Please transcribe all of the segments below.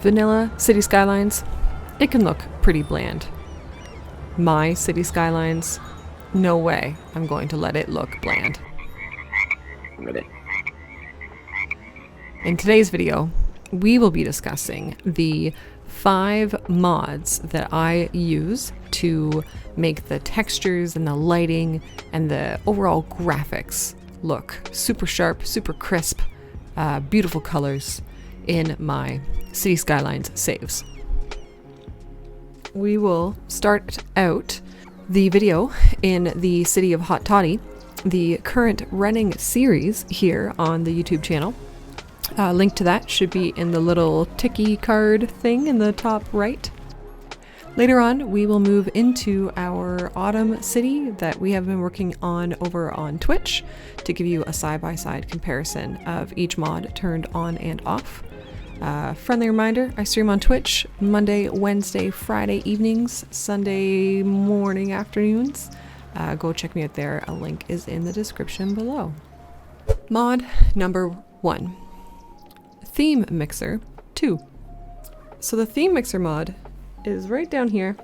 vanilla city skylines, it can look pretty bland. My city skylines, no way I'm going to let it look bland. In today's video, we will be discussing the 5 mods that I use to make the textures and the lighting and the overall graphics look super sharp, super crisp, beautiful colors in my City Skylines saves. We will start out the video in the city of Hot Toddy, the current running series here on the YouTube channel. Link to that should be in the little ticky card thing in the top right. Later on, we will move into our autumn city that we have been working on over on Twitch to give you a side-by-side comparison of each mod turned on and off. Friendly reminder, I stream on Twitch Monday, Wednesday, Friday evenings, Sunday morning afternoons. Go check me out there. A link is in the description below. Mod number 1. Theme Mixer 2. So the Theme Mixer mod is right down here,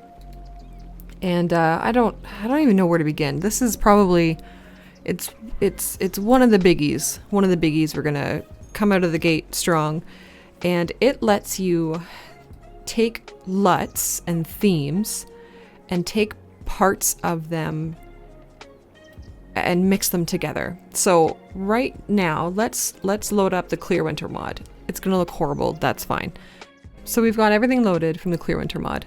and I don't even know where to begin. This is probably it's one of the biggies. One of the biggies. We're gonna come out of the gate strong, and it lets you take LUTs and themes and take parts of them and mix them together. So right now, let's load up the Clear Winter mod. It's gonna look horrible, that's fine. So we've got everything loaded from the Clear Winter mod.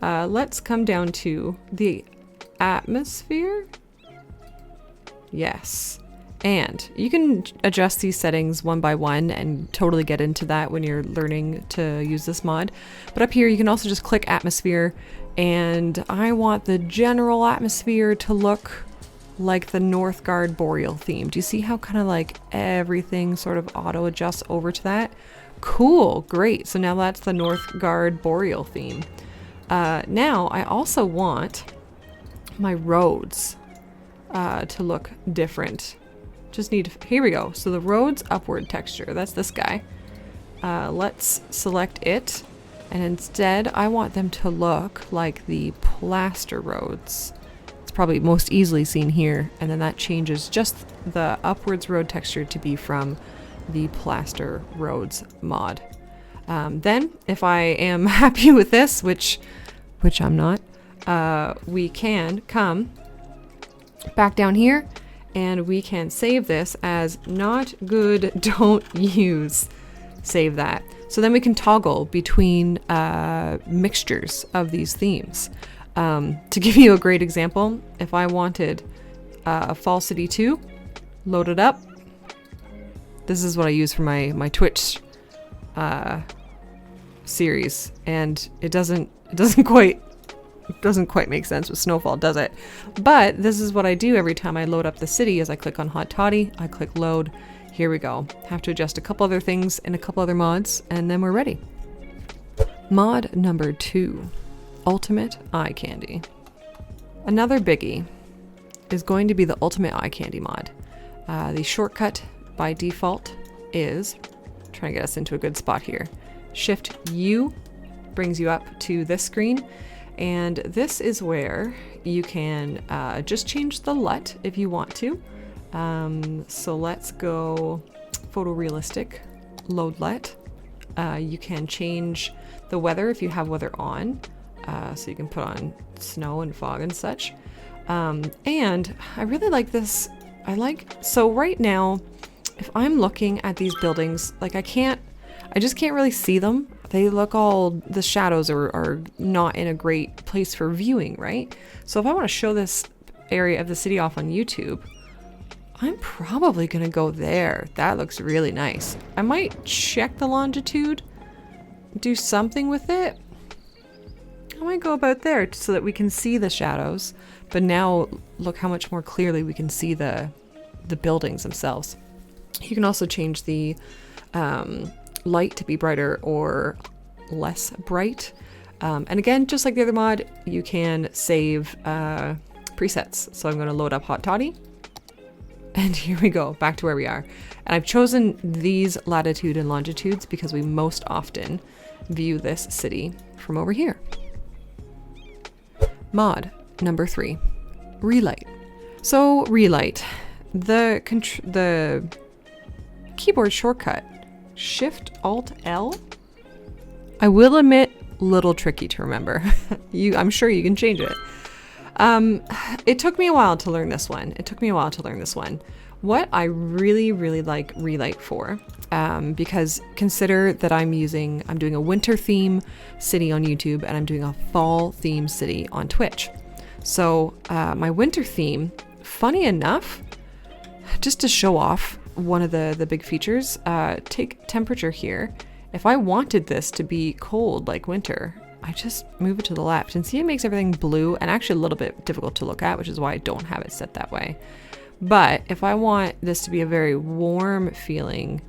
Let's come down to the atmosphere. Yes. And you can adjust these settings one by one and totally get into that when you're learning to use this mod. But up here, you can also just click atmosphere, and I want the general atmosphere to look like the Northgard Boreal theme. Do you see how kind of like everything sort of auto adjusts over to that? Cool, great. So now that's the Northgard Boreal theme. Now I also want my roads to look different. Here we go. So the roads upward texture, that's this guy. Let's select it, and instead I want them to look like the plaster roads. Probably most easily seen here, and then that changes just the upwards road texture to be from the plaster roads mod. Then if I am happy with this, which I'm not, we can come back down here and we can save this as not good, don't use. Save that. So then we can toggle between mixtures of these themes. To give you a great example, if I wanted Fall City 2 loaded up, this is what I use for my Twitch series, and it doesn't quite make sense with Snowfall, does it? But this is what I do every time I load up the city. As I click on Hot Toddy, I click load. Here we go. Have to adjust a couple other things and a couple other mods, and then we're ready. Mod number 2. Ultimate Eyecandy. Another biggie is going to be the Ultimate Eyecandy mod. The shortcut by default is, trying to get us into a good spot here, Shift U brings you up to this screen, and this is where you can just change the LUT if you want to. So let's go photorealistic load LUT. You can change the weather if you have weather on. So you can put on snow and fog and such. And I really like this. So right now, if I'm looking at these buildings, like I just can't really see them. They look the shadows are not in a great place for viewing, right? So if I want to show this area of the city off on YouTube, I'm probably gonna go there. That looks really nice. I might check the longitude, do something with it. I might go about there so that we can see the shadows, but now look how much more clearly we can see the buildings themselves. You can also change the light to be brighter or less bright. And again, just like the other mod, you can save presets. So I'm going to load up Hot Toddy. And here we go, back to where we are. And I've chosen these latitude and longitudes because we most often view this city from over here. Mod number 3, Relight. So Relight, the keyboard shortcut, Shift-Alt-L. I will admit, little tricky to remember. I'm sure you can change it. It took me a while to learn this one. What I really, really like Relight for, because consider that I'm doing a winter theme city on YouTube and I'm doing a fall theme city on Twitch. So my winter theme, funny enough, just to show off one of the big features, take temperature here. If I wanted this to be cold like winter, I just move it to the left and see it makes everything blue and actually a little bit difficult to look at, which is why I don't have it set that way. But if I want this to be a very warm feeling,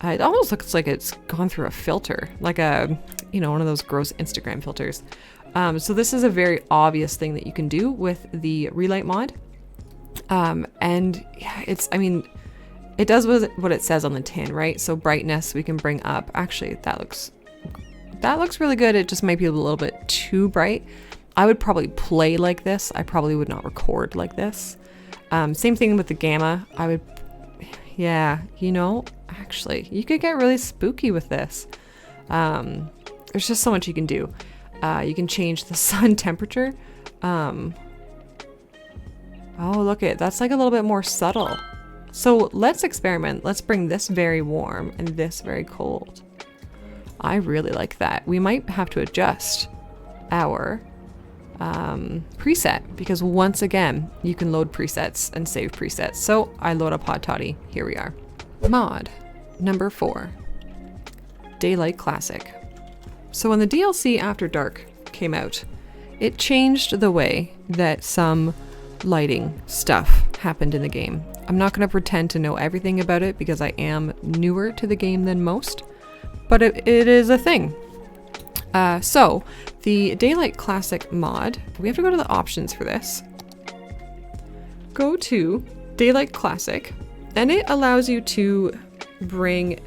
it almost looks like it's gone through a filter, like one of those gross Instagram filters. So this is a very obvious thing that you can do with the Relight mod. And yeah, it does what it says on the tin, right? So brightness we can bring up. Actually, that looks really good. It just might be a little bit too bright. I would probably play like this. I probably would not record like this. Same thing with the gamma. Actually, you could get really spooky with this. There's just so much you can do. You can change the sun temperature. Oh, look that's like a little bit more subtle. So let's experiment. Let's bring this very warm and this very cold. I really like that. We might have to adjust our preset because once again, you can load presets and save presets. So I load up Hot Toddy. Here we are. Mod number 4, Daylight Classic. So when the DLC After Dark came out, it changed the way that some lighting stuff happened in the game. I'm not going to pretend to know everything about it because I am newer to the game than most, but it is a thing. So the Daylight Classic mod, we have to go to the options for this. Go to Daylight Classic, and it allows you to bring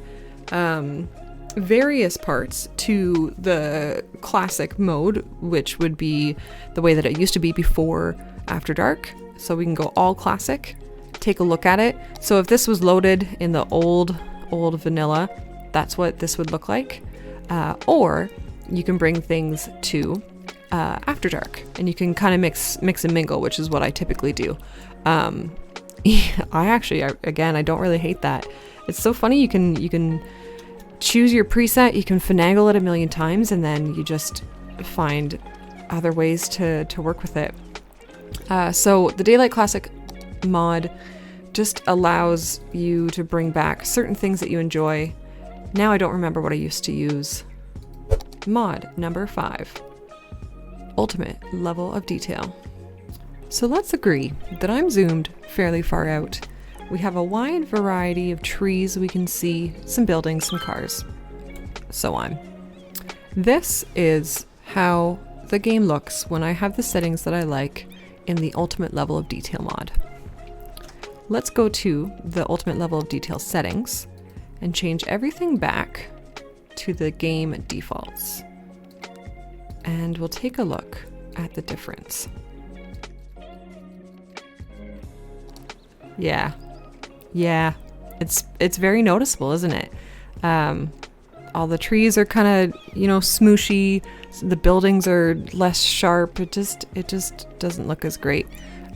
various parts to the classic mode, which would be the way that it used to be before After Dark. So we can go all classic, take a look at it. So if this was loaded in the old vanilla, that's what this would look like. Or you can bring things to After Dark, and you can kind of mix and mingle, which is what I typically do. I don't really hate that. It's so funny. You can choose your preset, you can finagle it a million times, and then you just find other ways to work with it. So the Daylight Classic mod just allows you to bring back certain things that you enjoy. Now I don't remember what I used to use. Mod number 5, Ultimate Level of Detail. So let's agree that I'm zoomed fairly far out. We have a wide variety of trees we can see, some buildings, some cars, so on. This is how the game looks when I have the settings that I like in the Ultimate Level of Detail mod. Let's go to the Ultimate Level of Detail settings and change everything back to the game defaults. And we'll take a look at the difference. Yeah, it's very noticeable, isn't it? All the trees are kind of, smooshy. The buildings are less sharp. It just doesn't look as great,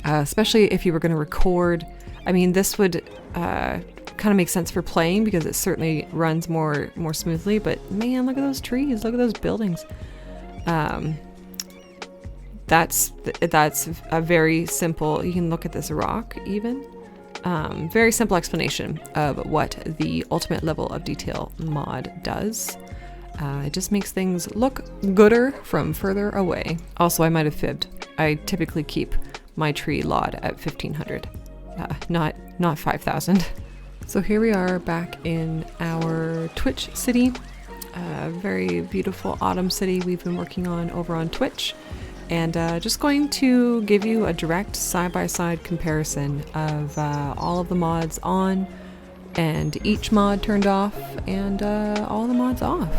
especially if you were going to record. I mean, this would kind of make sense for playing because it certainly runs more smoothly. But man, look at those trees. Look at those buildings. That's a very simple. You can look at this rock even. Very simple explanation of what the Ultimate Level of Detail mod does. It just makes things look gooder from further away. Also, I might have fibbed. I typically keep my tree LUT at 1500, not 5000. So here we are back in our Twitch city. Very beautiful autumn city we've been working on over on Twitch. and just going to give you a direct side-by-side comparison of all of the mods on and each mod turned off and all the mods off.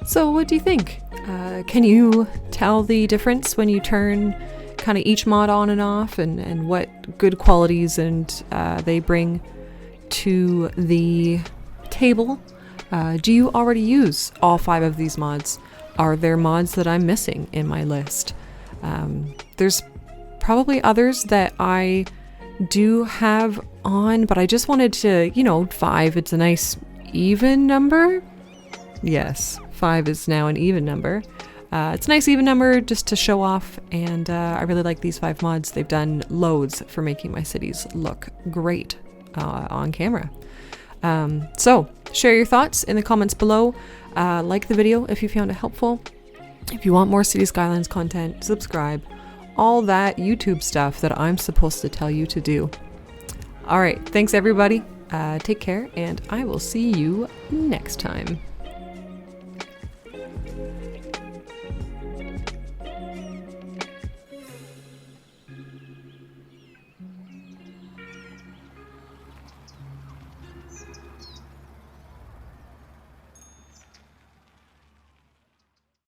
So what do you think? Can you tell the difference when you turn kind of each mod on and off, and what good qualities and they bring to the table? Do you already use all 5 of these mods? Are there mods that I'm missing in my list? There's probably others that I do have on, but I just wanted to, you know, 5, it's a nice even number. Yes, 5 is now an even number. It's a nice even number just to show off, and I really like these 5 mods. They've done loads for making my cities look great on camera. So share your thoughts in the comments below. Like the video if you found it helpful. If you want more City Skylines content, subscribe. All that YouTube stuff that I'm supposed to tell you to do. All right, thanks everybody. Take care, and I will see you next time.